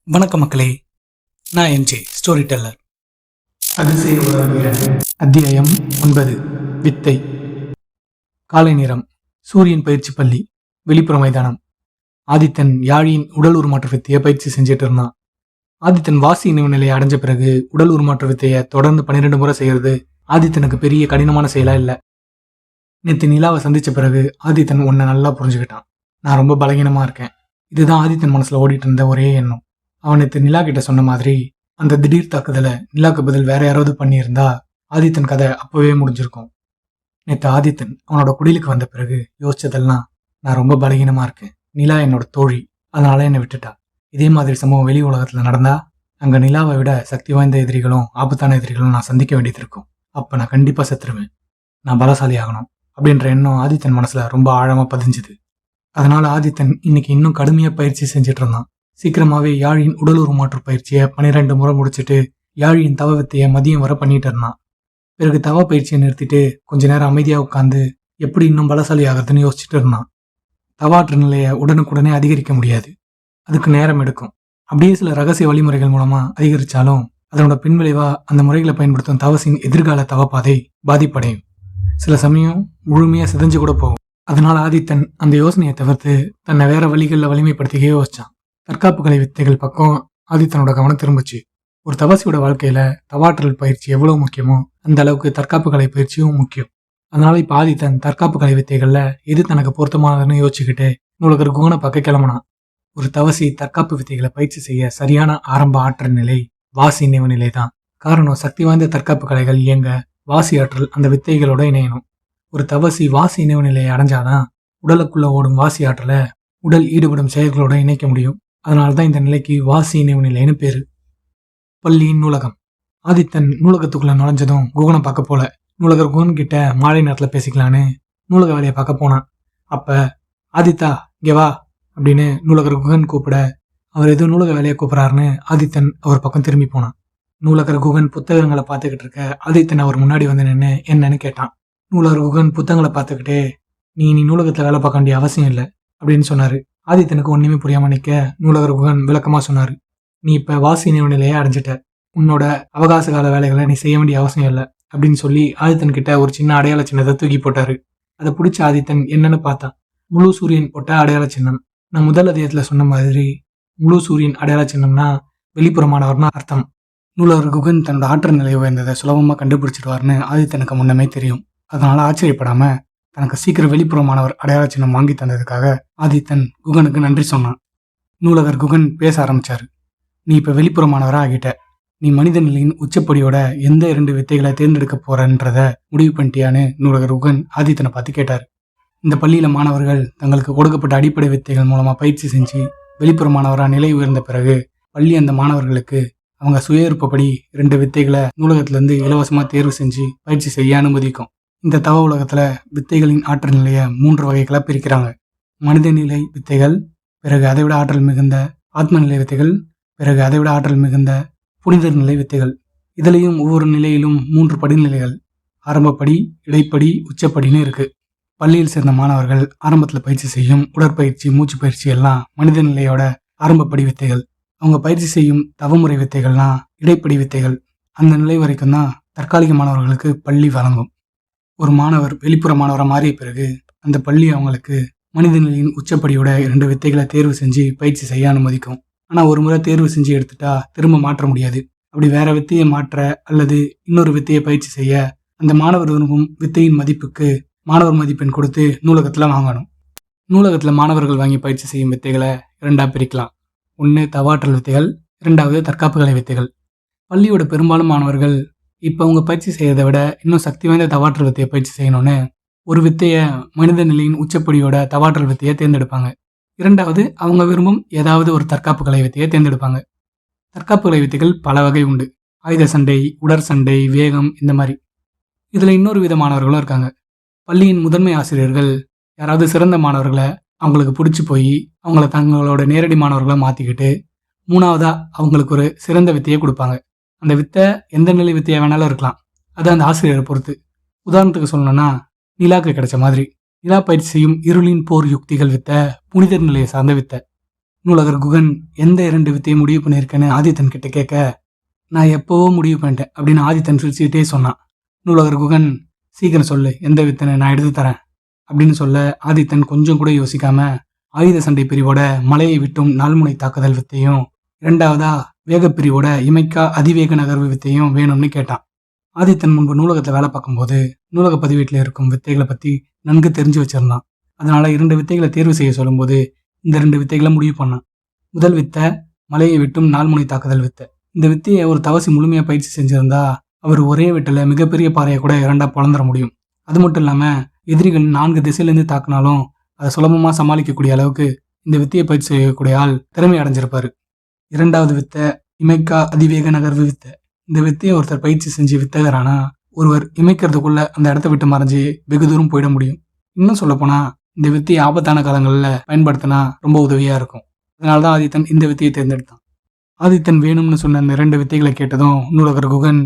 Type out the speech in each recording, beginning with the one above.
வணக்கம் மக்களே, நான் எம்ஜே ஸ்டோரி டெல்லர். அதிசய உலகம் அத்தியாயம் 9. வித்தை. காலை நேரம். சூரியன் பயிற்சி பள்ளி, வெளிப்புற மைதானம். ஆதித்தன் யாழியின் உடல் உருமாற்ற வித்தையை பயிற்சி செஞ்சுட்டு இருந்தான். ஆதித்தன் வாசி நினைவு நிலையை அடைஞ்ச பிறகு உடல் உருமாற்ற வித்தையை தொடர்ந்து 12 முறை செய்யறது ஆதித்தனுக்கு பெரிய கடினமான செயலா இல்லை. நேற்று நிலாவை சந்திச்ச பிறகு ஆதித்தன் உன்னை நல்லா புரிஞ்சுக்கிட்டான். நான் ரொம்ப பலகீனமா இருக்கேன். இதுதான் ஆதித்தன் மனசுல ஓடிட்டு இருந்த ஒரே எண்ணம். அவன் நேற்று நிலா கிட்ட சொன்ன மாதிரி அந்த திடீர் தாக்குதலை நிலாக்கு பதில் வேற யாராவது பண்ணியிருந்தா ஆதித்தன் கதை அப்பவே முடிஞ்சிருக்கும். நேற்று ஆதித்தன் அவனோட குடிலுக்கு வந்த பிறகு யோசிச்சதெல்லாம், நான் ரொம்ப பலகீனமா இருக்கேன், நிலா என்னோட தோழி, அதனால என்னை விட்டுட்டா. இதே மாதிரி சம்பவம் வெளி உலகத்துல நடந்தா அங்க நிலாவை விட சக்தி வாய்ந்த எதிரிகளும் ஆபத்தான எதிரிகளும் நான் சந்திக்க வேண்டியது இருக்கும். அப்ப நான் கண்டிப்பா செத்துருவேன். நான் பலசாலி ஆகணும் அப்படின்ற எண்ணம் ஆதித்தன் மனசுல ரொம்ப ஆழமா பதிஞ்சுது. அதனால ஆதித்தன் இன்னைக்கு இன்னும் கடுமையா பயிற்சி செஞ்சுட்டு இருந்தான். சீக்கிரமாவே யாழியின் உடல் உருமாற்று பயிற்சியை 12 முறை முடிச்சுட்டு யாழியின் தவ வித்தையை மதியம் வர பண்ணிட்டு இருந்தான். பிறகு தவ பயிற்சியை நிறுத்திட்டு கொஞ்ச நேரம் அமைதியா உட்காந்து எப்படி இன்னும் பலசாலி ஆகிறதுன்னு யோசிச்சுட்டு இருந்தான். தவாற்று நிலையை உடனுக்குடனே அதிகரிக்க முடியாது, அதுக்கு நேரம் எடுக்கும். அப்படியே சில ரகசிய வழிமுறைகள் மூலமா அதிகரிச்சாலும் அதனோட பின்விளைவா அந்த முறைகளை பயன்படுத்தும் தவசின் எதிர்கால தவப்பாதை பாதிப்படையும். சில சமயம் முழுமையா சிதைஞ்சு கூட போகும். அதனால ஆதித்தன் அந்த யோசனையை தவிர்த்து தன்னை வேற வழிகளில் வலிமைப்படுத்திக்கவே யோசிச்சான். தற்காப்பு கலை வித்தைகள் பக்கம் ஆதித்தனோட கவனம் திரும்பிச்சு. ஒரு தவசியோட வாழ்க்கையில தவாற்றல் பயிற்சி எவ்வளவு முக்கியமோ அந்த அளவுக்கு தற்காப்பு கலை பயிற்சியும் முக்கியம். அதனால இப்ப ஆதித்தன் தற்காப்பு கலை வித்தைகள்ல எது தனக்கு பொருத்தமானதுன்னு யோசிச்சுக்கிட்டு நூலகர் குகனை பார்க்க கிளம்பினான். ஒரு தவசி தற்காப்பு வித்தைகளை பயிற்சி செய்ய சரியான ஆரம்ப ஆற்றல் நிலை வாசி நினைவு நிலை தான். காரணம், சக்தி வாய்ந்த தற்காப்பு கலைகள் இயங்க வாசி ஆற்றல் அந்த வித்தைகளோட இணையணும். ஒரு தவசி வாசி நினைவு நிலையை அடைஞ்சாதான் உடலுக்குள்ள ஓடும் வாசி ஆற்றலை உடல் ஈடுபடும் செயல்களோட இணைக்க முடியும். அதனால்தான் இந்த நிலைக்கு வாசி நினைவு நிலைன்னு பேரு. பள்ளியின் நூலகம். ஆதித்தன் நூலகத்துக்குள்ள நுழைஞ்சதும் குகனை பார்க்க போல. நூலகர் குகன் கிட்ட மாலை நேரத்துல பேசிக்கலான்னு நூலக வேலையை பார்க்க போனான். அப்ப ஆதித்தா இங்கே வா அப்படின்னு நூலகர் குகன் கூப்பிட அவர் எதுவும் நூலக வேலையை கூப்பிடறாருன்னு ஆதித்தன் அவர் பக்கம் திரும்பி போனான். நூலகர் குகன் புத்தகங்களை பார்த்துக்கிட்டு இருக்க ஆதித்தன் அவர் முன்னாடி வந்து நின்று என்னன்னு கேட்டான். நூலகர் குகன் புத்தகங்களை பார்த்துக்கிட்டே நீ நூலகத்துல வேலை பார்க்க வேண்டிய அவசியம் இல்லை அப்படின்னு சொன்னாரு. ஆதித்தனுக்கு ஒண்ணுமே புரியாம நிக்க நூலகர் குகன் விளக்கமா சொன்னாரு. நீ இப்ப வாசி நினைவு நிலையை அடைஞ்சிட்ட, உன்னோட அவகாச கால வேலைகளை நீ செய்ய வேண்டிய அவசியம் இல்லை அப்படின்னு சொல்லி ஆதித்தன் கிட்ட ஒரு சின்ன அடையாள சின்னத்தை தூக்கி போட்டாரு. அதை பிடிச்ச ஆதித்தன் என்னன்னு பார்த்தான். முழு சூரியன் போட்ட அடையாள சின்னம். நான் முதல் அத்தியாயத்துல சொன்ன மாதிரி முழு சூரியன் அடையாள சின்னம்னா வெளிப்புறமானவர்னா அர்த்தம். நூலகர் குகன் தன்னோட ஆற்றல் நிலை உயர்ந்ததை சுலபமா கண்டுபிடிச்சிடுவார்னு ஆதித்தனுக்கு முன்னமே தெரியும். அதனால ஆச்சரியப்படாம தனக்கு சீக்கிரம் வெளிப்புறமானவர் அடையாள சின்னம் வாங்கி தந்ததுக்காக ஆதித்தன் குகனுக்கு நன்றி சொன்னான். நூலகர் குகன் பேச ஆரம்பிச்சாரு. நீ இப்ப வெளிப்புறமானவரா ஆகிட்ட. நீ மனித நிலையின் உச்சப்படியோட எந்த 2 வித்தைகளை தேர்ந்தெடுக்க போறன்றத முடிவு பண்ணிட்டியான்னு நூலகர் குகன் ஆதித்தனை பார்த்து கேட்டார். இந்த பள்ளியில மாணவர்கள் தங்களுக்கு கொடுக்கப்பட்ட அடிப்படை வித்தைகள் மூலமா பயிற்சி செஞ்சு வெளிப்புறமானவரா நிலை உயர்ந்த பிறகு பள்ளி அந்த மாணவர்களுக்கு அவங்க சுய விருப்பப்படி 2 வித்தைகளை நூலகத்துல இருந்து இலவசமா தேர்வு செஞ்சு பயிற்சி செய்ய அனுமதிக்கும். இந்த தவ உலகத்துல வித்தைகளின் ஆற்றல் நிலையை 3 வகைகளா பிரிக்கிறாங்க. மனித நிலை வித்தைகள், பிறகு அதைவிட ஆற்றல் மிகுந்த ஆத்ம நிலை வித்தைகள், பிறகு அதைவிட ஆற்றல் மிகுந்த புனிதர் நிலை வித்தைகள். இதுலயும் ஒவ்வொரு நிலையிலும் 3 படிநிலைகள், ஆரம்பப்படி, இடைப்படி, உச்சப்படின்னு இருக்கு. பள்ளியில் சேர்ந்த மாணவர்கள் ஆரம்பத்துல பயிற்சி செய்யும் உடற்பயிற்சி, மூச்சு பயிற்சி எல்லாம் மனித நிலையோட ஆரம்பப்படி வித்தைகள். அவங்க பயிற்சி செய்யும் தவமுறை வித்தைகள்லாம் இடைப்படி வித்தைகள். அந்த நிலை வரைக்கும் தான் தற்காலிக மாணவர்களுக்கு பள்ளி வழங்கும். ஒரு மாணவர் வெளிப்புற மாணவராக மாறிய பிறகு அந்த பள்ளி அவங்களுக்கு மனித நிலையின் உச்சப்படியோட 2 வித்தைகளை தேர்வு செஞ்சு பயிற்சி செய்ய அனுமதிக்கும். ஆனால் ஒரு முறை தேர்வு செஞ்சு எடுத்துட்டா திரும்ப மாற்ற முடியாது. அப்படி வேற வித்தையை மாற்ற அல்லது இன்னொரு வித்தையை பயிற்சி செய்ய அந்த மாணவர் விரும்பும் வித்தையின் மதிப்புக்கு மாணவர் மதிப்பெண் கொடுத்து நூலகத்தில் வாங்கணும். நூலகத்தில் மாணவர்கள் வாங்கி பயிற்சி செய்யும் வித்தைகளை 2ஆக பிரிக்கலாம். 1 தவாற்றல் வித்தைகள், 2வது தற்காப்பு கலை வித்தைகள். பள்ளியோட பெரும்பாலும் மாணவர்கள் இப்போ அவங்க பயிற்சி செய்யறதை விட இன்னும் சக்தி வாய்ந்த தவாற்றல் வித்தையை பயிற்சி செய்யணும்னு ஒரு வித்தையை மனித நிலையின் உச்சப்படியோட தவாற்றல் வித்தையை தேர்ந்தெடுப்பாங்க. 2வது அவங்க விரும்பும் ஏதாவது ஒரு தற்காப்பு கலை வித்தையை தேர்ந்தெடுப்பாங்க. தற்காப்பு கலை வித்தைகள் பல வகை உண்டு. ஆயுத சண்டை, உடற்சண்டை, வேகம், இந்த மாதிரி. இதுல இன்னொரு விதமானவர்களும் இருக்காங்க. பள்ளியின் முதன்மை ஆசிரியர்கள் யாராவது சிறந்த மாணவர்களை அவங்களுக்கு பிடிச்சி போய் அவங்கள தங்களோட நேரடி மாணவர்களை மாத்திக்கிட்டு 3வதா அவங்களுக்கு ஒரு சிறந்த வித்தையை கொடுப்பாங்க. அந்த வித்தை எந்த நிலை வித்தையா வேணாலும் இருக்கலாம். அது அந்த ஆசிரியரை பொறுத்து. உதாரணத்துக்கு சொல்லணும்னா நிலாக்கு கிடைச்ச மாதிரி நிலா பயிற்சி செய்யும் இருளின் போர் யுக்திகள் வித்தை புனிதர் நிலையை சார்ந்த வித்தை. நூலகர் குகன் எந்த 2 வித்தையை முடிவு பண்ணியிருக்கேன்னு ஆதித்தன் கிட்ட கேட்க, நான் எப்போவோ முடிவு பண்ணிட்டேன் அப்படின்னு ஆதித்தன் சிரிச்சுக்கிட்டே சொன்னான். நூலகர் குகன், சீக்கிரம் சொல்லு, எந்த வித்தனை நான் எடுத்து தரேன் அப்படின்னு சொல்ல, ஆதித்தன் கொஞ்சம் கூட யோசிக்காம ஆயுத சண்டை பிரிவோட மலையை விட்டும் நாள்முனை தாக்குதல் வித்தையும், 2வதா வேகப்பிரிவோட இமைக்கா அதிவேக நகர்வு வித்தையும் வேணும்னு கேட்டான். ஆதித்தன் முன்பு நூலகத்தில் வேலை பார்க்கும்போது நூலக பதிவேட்டில் இருக்கும் வித்தைகளை பற்றி நன்கு தெரிஞ்சு வச்சிருந்தான். அதனால 2 வித்தைகளை தேர்வு செய்ய சொல்லும்போது இந்த 2 வித்தைகளை முடிவு பண்ணான். முதல் வித்தை மலையை விட்டும் நாள்முனை தாக்குதல் வித்தை. இந்த வித்தையை ஒரு தவசி முழுமையா பயிற்சி செஞ்சிருந்தா அவர் ஒரே வெட்டில மிகப்பெரிய பாறையை கூட 2ஆ பொளந்துட முடியும். அது மட்டும் இல்லாம எதிரிகள் 4 திசையிலேருந்து தாக்குனாலும் அதை சுலபமா சமாளிக்கக்கூடிய அளவுக்கு இந்த வித்தையை பயிற்சி செய்யக்கூடிய ஆள் திறமை அடைஞ்சிருப்பாரு. 2வது வித்தை இமைக்கா அதிவேக நகர்வு வித்தை. இந்த வித்தையை ஒருத்தர் பயிற்சி செஞ்சு வித்தகரானா ஒருவர் இமைக்கிறதுக்குள்ள அந்த இடத்த விட்டு மறைஞ்சு வெகு தூரம் போயிட முடியும். இன்னும் சொல்ல போனா இந்த வித்தையை ஆபத்தான காலங்களில் பயன்படுத்தினா ரொம்ப உதவியா இருக்கும். அதனால்தான் ஆதித்தன் இந்த வித்தையை தேர்ந்தெடுத்தான். ஆதித்தன் வேணும்னு சொன்ன அந்த 2 வித்தைகளை கேட்டதும் நூலகர் குகன்,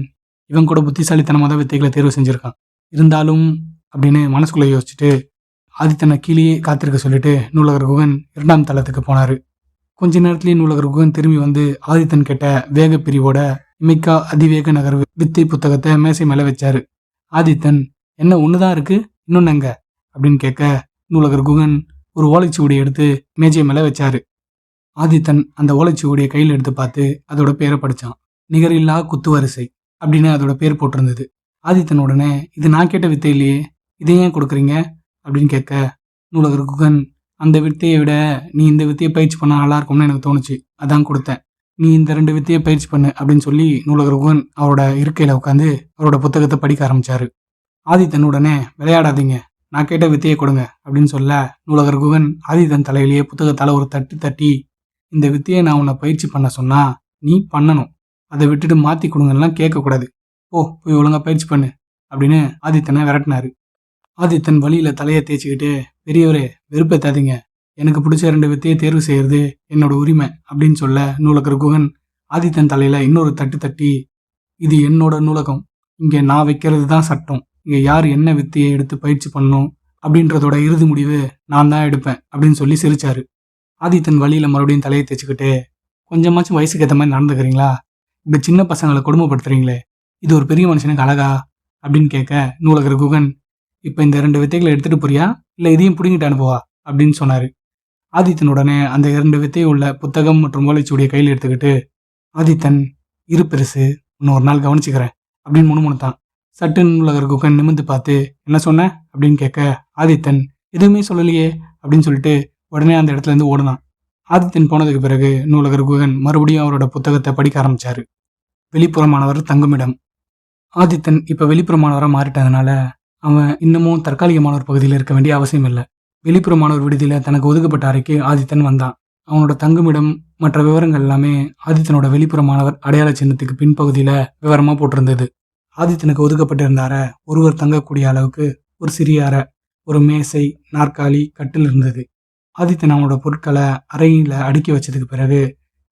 இவன் கூட புத்திசாலித்தனமாக தான் வித்தைகளை தேர்வு செஞ்சிருக்கான், இருந்தாலும் அப்படின்னு மனசுக்குள்ள யோசிச்சுட்டு ஆதித்தனை கீழேயே காத்திருக்க சொல்லிட்டு நூலகர் குகன் 2ஆம் தளத்துக்கு போனாரு. கொஞ்ச நேரத்திலேயே நூலகர் குகன் திரும்பி வந்து ஆதித்தன் கேட்ட வேக பிரிவோட இமைக்கா அதிவேக நகர்வு வித்தை புத்தகத்தை மேசை மேல வச்சாரு. ஆதித்தன், என்ன ஒண்ணுதான் இருக்கு, இன்னொன்னு எங்க அப்படின்னு கேட்க, நூலகர் குகன் ஒரு ஓலைச்சுவடியை எடுத்து மேஜை மேல வச்சாரு. ஆதித்தன் அந்த ஓலைச்சுவடியை கையில் எடுத்து பார்த்து அதோட பேரை படிச்சான். நிகரில்லா குத்துவரிசை அப்படின்னு அதோட பேர் போட்டிருந்தது. ஆதித்தன் உடனே, இது நான் கேட்ட வித்தை இல்லையே, இதை ஏன் கொடுக்குறீங்க அப்படின்னு கேட்க, நூலகர் குகன், அந்த வித்தையை விட நீ இந்த வித்தையை பயிற்சி பண்ண நல்லா இருக்கும்னு எனக்கு தோணுச்சு, அதான் கொடுத்தேன். நீ இந்த 2 வித்தையை பயிற்சி பண்ணு அப்படின்னு சொல்லி நூலகர் குகன் அவரோட இருக்கையில உட்காந்து அவரோட புத்தகத்தை படிக்க ஆரம்பிச்சாரு. ஆதித்தன் உடனே, விளையாடாதீங்க, நான் கேட்ட வித்தையை கொடுங்க அப்படின்னு சொல்ல, நூலகர் குகன் ஆதித்தன் தலையிலேயே புத்தகத்தால ஒரு தட்டு தட்டி, இந்த வித்தையை நான் உன்னை பயிற்சி பண்ண சொன்னா நீ பண்ணணும், அதை விட்டுட்டு மாத்தி கொடுங்கலாம் கேட்கக்கூடாது, போய் ஒழுங்கா பயிற்சி பண்ணு அப்படின்னு ஆதித்தனை விரட்டினாரு. ஆதித்தன் வழியில தலையை தேய்ச்சிக்கிட்டு, பெரியவரே வெறுப்பேத்தாதீங்க, எனக்கு பிடிச்ச 2 வித்தையை தேர்வு செய்யறது என்னோட உரிமை அப்படின்னு சொல்ல, நூலகர் குகன் ஆதித்தன் தலையில இன்னொரு தட்டு தட்டி, இது என்னோட நூலகம், இங்க நான் வைக்கிறது தான் சட்டம், இங்க யார் என்ன வித்தையை எடுத்து பயிற்சி பண்ணணும் அப்படின்றதோட இறுதி முடிவு நான் தான் எடுப்பேன் அப்படின்னு சொல்லி சிரிச்சாரு. ஆதித்தன் வழியில மறுபடியும் தலையை தேய்ச்சிக்கிட்டு, கொஞ்சமாச்சும் வயசுக்கு ஏற்ற மாதிரி நடந்துக்கிறீங்களா, இப்படி சின்ன பசங்களை கொடுமைப்படுத்துறீங்களே, இது ஒரு பெரிய மனுஷனுக்கு அழகா அப்படின்னு கேட்க, நூலகர் குகன், இப்ப இந்த 2 வித்தைகளை எடுத்துட்டு போறியா இல்ல இதையும் பிடிங்கிட்டு அனுப்புவா அப்படின்னு சொன்னாரு. ஆதித்தன் உடனே அந்த 2 வித்தை உள்ள புத்தகம் மற்றும் ஓலைச்சுவடியை கையில் எடுத்துக்கிட்டு, ஆதித்தன், இரு பெருசு, இன்னும் ஒரு நாள் கவனிச்சுக்கிறேன் அப்படின்னு முணுமுணுத்தான். சட்டுன்னு நூலகர் குகன் நிமிந்து பார்த்து, என்ன சொன்ன அப்படின்னு கேட்க, ஆதித்தன் எதுவுமே சொல்லலையே அப்படின்னு சொல்லிட்டு உடனே அந்த இடத்துல இருந்து ஓடுனான். ஆதித்தன் போனதுக்கு பிறகு நூலகர் குகன் மறுபடியும் அவரோட புத்தகத்தை படிக்க ஆரம்பிச்சாரு. வெளிப்புறமானவர் தங்குமிடம். ஆதித்தன் இப்ப வெளிப்புறமானவரா மாறிட்டதுனால அவன் இன்னமும் தற்காலிக மாணவர் பகுதியில் இருக்க வேண்டிய அவசியம் இல்லை. வெளிப்புற மாணவர் விடுதியில தனக்கு ஒதுக்கப்பட்ட அறைக்கு ஆதித்தன் வந்தான். அவனோட தங்குமிடம் மற்ற விவரங்கள் எல்லாமே ஆதித்தனோட வெளிப்புற மாணவர் அடையாள சின்னத்துக்கு பின்பகுதியில விவரமா போட்டிருந்தது. ஆதித்தனுக்கு ஒதுக்கப்பட்டிருந்த அறை ஒருவர் தங்கக்கூடிய அளவுக்கு ஒரு சிறிய அறை, ஒரு மேசை, நாற்காலி, கட்டில் இருந்தது. ஆதித்தன் அவனோட பொருட்களை அறையில அடுக்கி வச்சதுக்கு பிறகு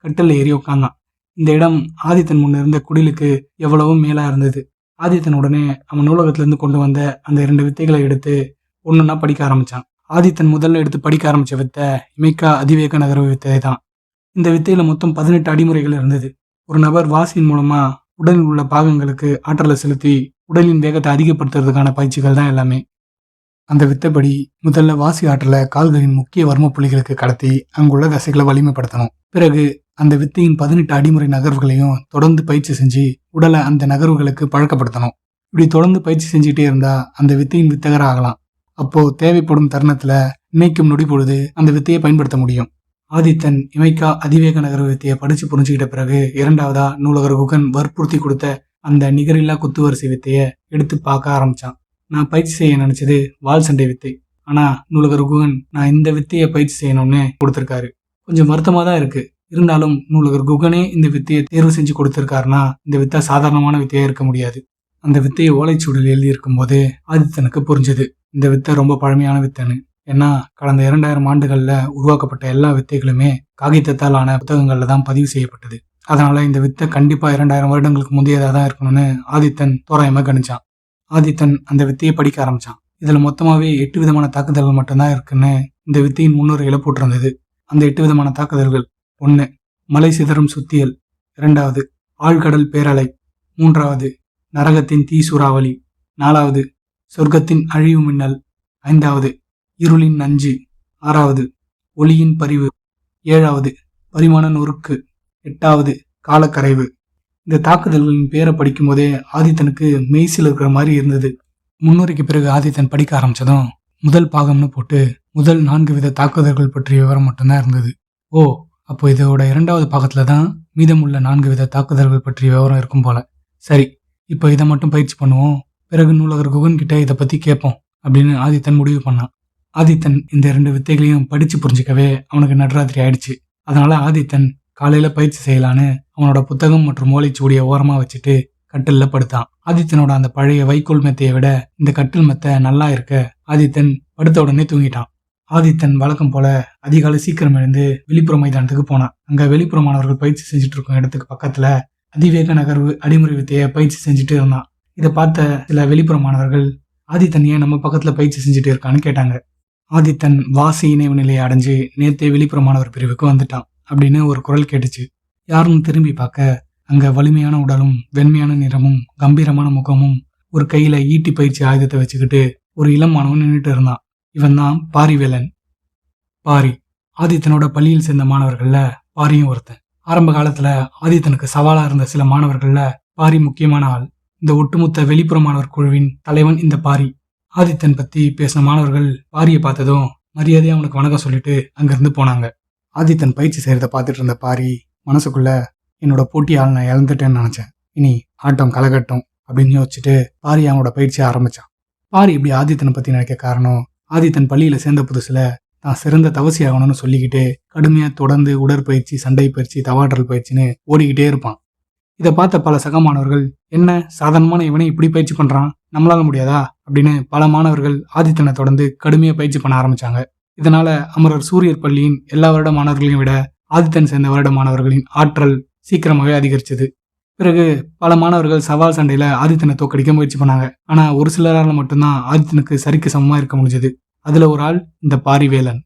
கட்டில் ஏறி உட்கார்ந்தான். இந்த இடம் ஆதித்தன் முன்ன இருந்த குடிலுக்கு எவ்வளவும் மேலா இருந்தது. ஆதித்தன் உடனே அவன் நூலகத்திலிருந்து கொண்டு வந்த அந்த 2 வித்தைகளை எடுத்து ஒன்னொன்னா படிக்க ஆரம்பிச்சான். ஆதித்தன் முதல்ல எடுத்து படிக்க ஆரம்பிச்ச வித்தை இமைக்கா அதிவேக நகர்வு வித்தை தான். இந்த வித்தையில மொத்தம் 18 அடிமுறைகள் இருந்தது. ஒரு நபர் வாசியின் மூலமா உடலில் உள்ள பாகங்களுக்கு ஆற்றலை செலுத்தி உடலின் வேகத்தை அதிகப்படுத்துறதுக்கான பயிற்சிகள் தான் எல்லாமே. அந்த வித்தைப்படி முதல்ல வாசி ஆற்றலை கால்களின் முக்கிய வர்ம புள்ளிகளுக்கு கடத்தி அங்குள்ள தசைகளை வலிமைப்படுத்தணும். பிறகு அந்த வித்தையின் 18 அடிமுறை நகர்வுகளையும் தொடர்ந்து பயிற்சி செஞ்சு உடலை அந்த நகர்வுகளுக்கு பழக்கப்படுத்தணும். இப்படி தொடர்ந்து பயிற்சி செஞ்சுட்டே இருந்தா அந்த வித்தையின் வித்தகர் ஆகலாம். அப்போ தேவைப்படும் தருணத்துல நினைக்கும் நொடி பொழுது அந்த வித்தையை பயன்படுத்த முடியும். ஆதித்தன் இமைக்கா அதிவேக நகர்வு வித்தையை படிச்சு புரிஞ்சுக்கிட்ட பிறகு 2வதா நூலகர் குகன் வற்புறுத்தி கொடுத்த அந்த நிகரில்லா குத்துவரிசை வித்தையை எடுத்து பார்க்க ஆரம்பிச்சான். நான் பயிற்சி செய்ய நினைச்சது வால் சண்டை வித்தை, ஆனா நூலகர் குகன் நான் இந்த வித்தையை பயிற்சி செய்யணும்னு கொடுத்திருக்காரு. கொஞ்சம் வருத்தமா தான் இருக்கு. இருந்தாலும் நூலகர் குகனே இந்த வித்தையை தேர்வு செஞ்சு கொடுத்திருக்காருன்னா இந்த வித்தை சாதாரணமான வித்தையா இருக்க முடியாது. அந்த வித்தையை ஓலைச்சூடில் எழுதி இருக்கும் போது ஆதித்தனுக்கு புரிஞ்சது இந்த வித்தை ரொம்ப பழமையான வித்தைன்னு. ஏன்னா கடந்த 2000 ஆண்டுகள்ல உருவாக்கப்பட்ட எல்லா வித்தைகளுமே காகிதத்தால் ஆன புத்தகங்கள்ல தான் பதிவு செய்யப்பட்டது. அதனால இந்த வித்தை கண்டிப்பா 2000 வருடங்களுக்கு முந்தையதா தான் இருக்கணும்னு ஆதித்தன் தோராயமா கணிச்சான். ஆதித்தன் அந்த வித்தையை படிக்க ஆரம்பிச்சான். இதுல மொத்தமாவே 8 விதமான தாக்குதல்கள் மட்டும்தான் இருக்குன்னு இந்த வித்தையின் முன்னுரையில போட்டிருந்தது. அந்த 8 விதமான தாக்குதல்கள்: 1. மலை சிதறும் சுத்தியல். 2. ஆழ்கடல் பேரலை. 3. நரகத்தின் தீ சூறாவளி. 4. சொர்க்கத்தின் அழிவு மின்னல். 5. இருளின் நஞ்சு. 6. ஒளியின் பரிவு. 7. பரிமாண நொறுக்கு. 8. காலக்கரைவு. இந்த தாக்குதல்களின் பேரை படிக்கும் போதே ஆதித்தனுக்கு மெய்சில் இருக்கிற மாதிரி இருந்தது. முன்னுரைக்கு பிறகு ஆதித்தன் படிக்க ஆரம்பிச்சதும் முதல் பாகம்னு போட்டு முதல் 4 வித தாக்குதல்கள் பற்றிய விவரம் மட்டும்தான் இருந்தது. ஓ, அப்போ இதோட 2வது பாகத்துல தான் மீதமுள்ள 4 வித தாக்குதல்கள் பற்றிய விவரம் இருக்கும் போல. சரி, இப்போ இதை மட்டும் பயிற்சி பண்ணுவோம், பிறகு நூலகர் குகன் கிட்ட இதை பத்தி கேட்போம் அப்படின்னு ஆதித்தன் முடிவு பண்ணான். ஆதித்தன் இந்த 2 வித்தைகளையும் படிச்சு புரிஞ்சுக்கவே அவனுக்கு நடுராத்திரி ஆயிடுச்சு. அதனால ஆதித்தன் காலையில பயிற்சி செய்யலான்னு அவனோட புத்தகம் மற்றும் ஓலைச்சுவடியை ஓரமா வச்சுட்டு கட்டில்ல படுத்தான். ஆதித்தனோட அந்த பழைய வைக்கோல் மெத்தையை விட இந்த கட்டில் மெத்தை நல்லா இருக்க ஆதித்தன் படுத்த உடனே தூங்கிட்டான். ஆதித்தன் வழக்கம் போல அதிகாலை சீக்கிரம் எழுந்து வெளிப்புற மைதானத்துக்கு போனான். அங்க வெளிப்புற மாணவர்கள் பயிற்சி செஞ்சுட்டு இருக்கும் இடத்துக்கு பக்கத்துல அதிவேக நகர்வு அடிமுறை வித்தையை பயிற்சி செஞ்சுட்டு இருந்தான். இதை பார்த்த சில வெளிப்புற மாணவர்கள் ஆதித்தன் ஏன் நம்ம பக்கத்துல பயிற்சி செஞ்சுட்டு இருக்கான்னு கேட்டாங்க. ஆதித்தன் வாசி இணைவு நிலையை அடைஞ்சு நேத்தே வெளிப்புற மாணவர் பிரிவுக்கு வந்துட்டான் அப்படின்னு ஒரு குரல் கேட்டுச்சு. யாரும் திரும்பி பார்க்க அங்க வலிமையான உடலும் வெண்மையான நிறமும் கம்பீரமான முகமும் ஒரு கையில ஈட்டி பயிற்சி ஆயுதத்தை வச்சுக்கிட்டு ஒரு இளம் மாணவன் நின்றுட்டு இருந்தான். இவன் தான் பாரிவேலன். பாரி ஆதித்தனோட பள்ளியில் சேர்ந்த மாணவர்கள்ல பாரியும் ஒருத்தன். ஆரம்ப காலத்துல ஆதித்தனுக்கு சவாலா இருந்த சில மாணவர்கள்ல பாரி முக்கியமான ஆள். இந்த ஒட்டுமொத்த வெளிப்புற மாணவர் குழுவின் தலைவன் இந்த பாரி. ஆதித்தன் பத்தி பேசின மாணவர்கள் பாரியை பார்த்ததும் மரியாதையா அவனுக்கு வணக்கம் சொல்லிட்டு அங்கிருந்து போனாங்க. ஆதித்தன் பயிற்சி செய்யறத பார்த்துட்டு இருந்த பாரி மனசுக்குள்ள, என்னோட போட்டியால் நான் இழந்துட்டேன்னு நினைச்சேன், இனி ஆட்டம் கலகட்டும் அப்படின்னு யோசிச்சுட்டு பாரி அவனோட பயிற்சியை ஆரம்பிச்சான். பாரி இப்படி ஆதித்தனை பத்தி நினைக்க காரணம், ஆதித்தன் பள்ளியில சேர்ந்த புதுசுல தான் சிறந்த தவசி ஆகணும்னு சொல்லிக்கிட்டு கடுமையா தொடர்ந்து உடற்பயிற்சி, சண்டை பயிற்சி, தவாற்றல் பயிற்சின்னு ஓடிக்கிட்டே இருப்பான். இதை பார்த்த பல சக மாணவர்கள், என்ன சாதாரணமான இவனை இப்படி பயிற்சி பண்றான், நம்மளால முடியாதா அப்படின்னு பல மாணவர்கள் ஆதித்தனை தொடர்ந்து கடுமையா பயிற்சி பண்ண ஆரம்பிச்சாங்க. இதனால அமரர் சூரியர் பள்ளியின் எல்லா வருட மாணவர்களையும் விட ஆதித்தன் சேர்ந்த வருட மாணவர்களின் ஆற்றல் சீக்கிரமாகவே அதிகரிச்சது. பிறகு பல மாணவர்கள் சவால் சண்டையில ஆதித்தனை தோக்கடிக்க முயற்சி பண்ணாங்க. ஆனா ஒரு சிலரால மட்டும்தான் ஆதித்தனுக்கு சரிக்கு சமமா இருக்க முடிஞ்சது. அதுல ஒரு ஆள் இந்த பாரிவேலன்.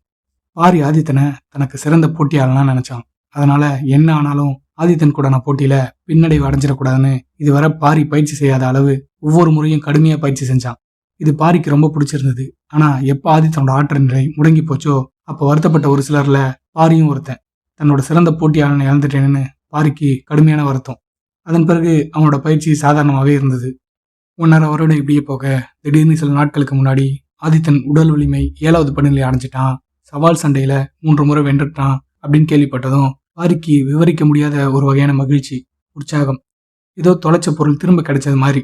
பாரி ஆதித்தனை தனக்கு சிறந்த போட்டியாளனா நினைச்சான். அதனால என்ன ஆனாலும் ஆதித்தன் கூட நான் போட்டியில பின்னடைவு அடைஞ்சிடக்கூடாதுன்னு இதுவரை பாரி பயிற்சி செய்யாத அளவு ஒவ்வொரு முறையும் கடுமையா பயிற்சி செஞ்சான். இது பாரிக்கு ரொம்ப பிடிச்சிருந்தது. ஆனா எப்ப ஆதித்தனோட ஆற்றல் நிலை முடங்கி போச்சோ அப்ப வருத்தப்பட்ட ஒரு சிலர்ல பாரியும் ஒருத்தன். தன்னோட சிறந்த போட்டியாளனை இழந்துட்டேன்னு பாரிக்கு கடுமையான வருத்தம். அதன் பிறகு அவனோட பயிற்சி சாதாரணமாகவே இருந்தது. 1.5 வருடம் இப்படியே போக திடீர்னு சில நாட்களுக்கு முன்னாடி ஆதித்தன் உடல் வலிமை 7வது படிநிலை அடைஞ்சிட்டான், சவால் சண்டையில 3 முறை வென்றுட்டான் அப்படின்னு கேள்விப்பட்டதும் பாரிக்கு விவரிக்க முடியாத ஒரு வகையான மகிழ்ச்சி, உற்சாகம். ஏதோ தொலைச்ச பொருள் திரும்ப கிடைச்சது மாதிரி.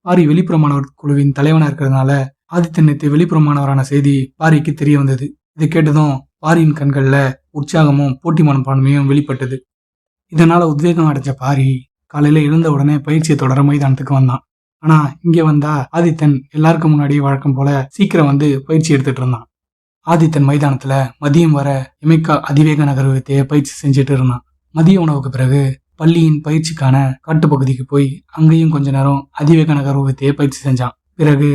பாரி வெளிப்புற மாணவர் குழுவின் தலைவனா இருக்கிறதுனால ஆதித்தன் நேற்று வெளிப்புற மாணவரான செய்தி பாரிக்கு தெரிய வந்தது. இதை கேட்டதும் பாரியின் கண்கள்ல உற்சாகமும் போட்டி மனப்பான்மையும் வெளிப்பட்டது. இதனால உத்வேகம் அடைஞ்ச பாரி காலையில எழுந்த உடனே பயிற்சியை தொடர மைதானத்துக்கு வந்தான். ஆனா இங்க வந்தா ஆதித்தன் எல்லாருக்கும் முன்னாடி வழக்கம் போல சீக்கிரம் வந்து பயிற்சி எடுத்துட்டு இருந்தான். ஆதித்தன் மைதானத்துல மதியம் வர இமைக்கா அதிவேக நகர்வு வித்தையை பயிற்சி செஞ்சுட்டு இருந்தான். மதிய உணவுக்கு பிறகு பள்ளியின் பயிற்சிக்கான காட்டுப்பகுதிக்கு போய் அங்கேயும் கொஞ்ச நேரம் அதிவேக நகர்வு வித்தையை பயிற்சி செஞ்சான். பிறகு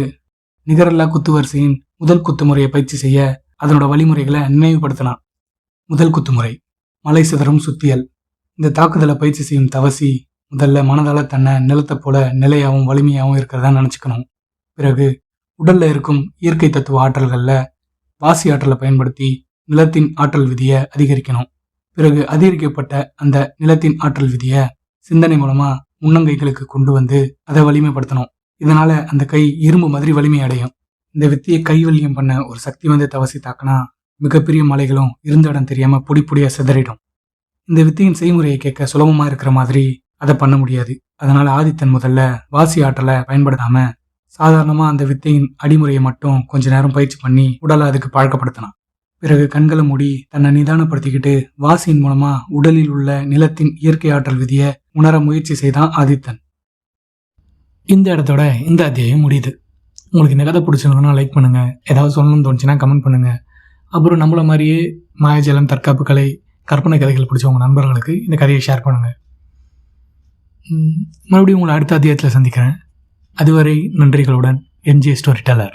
நிகரல்லா குத்து வரிசையின் முதல் குத்து முறையை பயிற்சி செய்ய அதனோட வழிமுறைகளை நினைவுபடுத்தினான். முதல் குத்துமுறை மலை சிதறும் சுத்தியல். இந்த தாக்குதலை பயிற்சி செய்யும் தவசி முதல்ல மனதால தன்னை நிலத்தை போல நிலையாகவும் வலிமையாகவும் இருக்கிறதா நினைச்சுக்கணும். பிறகு உடல்ல இருக்கும் இயற்கை தத்துவ ஆற்றல்கள்ல வாசி ஆற்றலை பயன்படுத்தி நிலத்தின் ஆற்றல் விதியை அதிகரிக்கணும். பிறகு அதிகரிக்கப்பட்ட அந்த நிலத்தின் ஆற்றல் விதியை சிந்தனை மூலமா முன்னங்கைகளுக்கு கொண்டு வந்து அதை வலிமைப்படுத்தணும். இதனால அந்த கை இரும்பு மாதிரி வலிமை அடையும். இந்த வித்தியை கைவல்யம் பண்ண ஒரு சக்தி வந்து தவசி தாக்கினா மிகப்பெரிய மலைகளும் இருந்த இடம் தெரியாம பொடி பொடியா சிதறிடும். இந்த வித்தியின் செய்முறையை கேட்க சுலபமா இருக்கிற மாதிரி அதை பண்ண முடியாது. அதனால ஆதித்தன் முதல்ல வாசி ஆற்றலை பயன்படுத்தாம சாதாரணமா அந்த வித்தையின் அடிமுறையை மட்டும் கொஞ்ச நேரம் பயிற்சி பண்ணி உடலை அதுக்கு பழக்கப்படுத்தினான். பிறகு கண்களை மூடி தன்னை நிதானப்படுத்திக்கிட்டு வாசியின் மூலமா உடலில் உள்ள நிலத்தின் இயற்கை ஆற்றல் விதியை உணர முயற்சி செய்தான் ஆதித்தன். இந்த இடத்தோட இந்த அத்தியாயம் முடியுது. உங்களுக்கு இந்த கதை பிடிச்சிருந்ததுன்னா லைக் பண்ணுங்க, ஏதாவது சொல்லணும்னு தோணுச்சுன்னா கமெண்ட் பண்ணுங்க. அப்புறம் நம்மள மாதிரியே மாயாஜலம், தற்காப்பு கலை, கற்பனை கதைகள் பிடிச்ச உங்கள் நண்பர்களுக்கு இந்த கதையை ஷேர் பண்ணுங்க. மறுபடியும் உங்களை அடுத்த அத்தியாயத்தில் சந்திக்கிறேன். அதுவரை நன்றிகளுடன் எம்ஜே ஸ்டோரி டெல்லர்.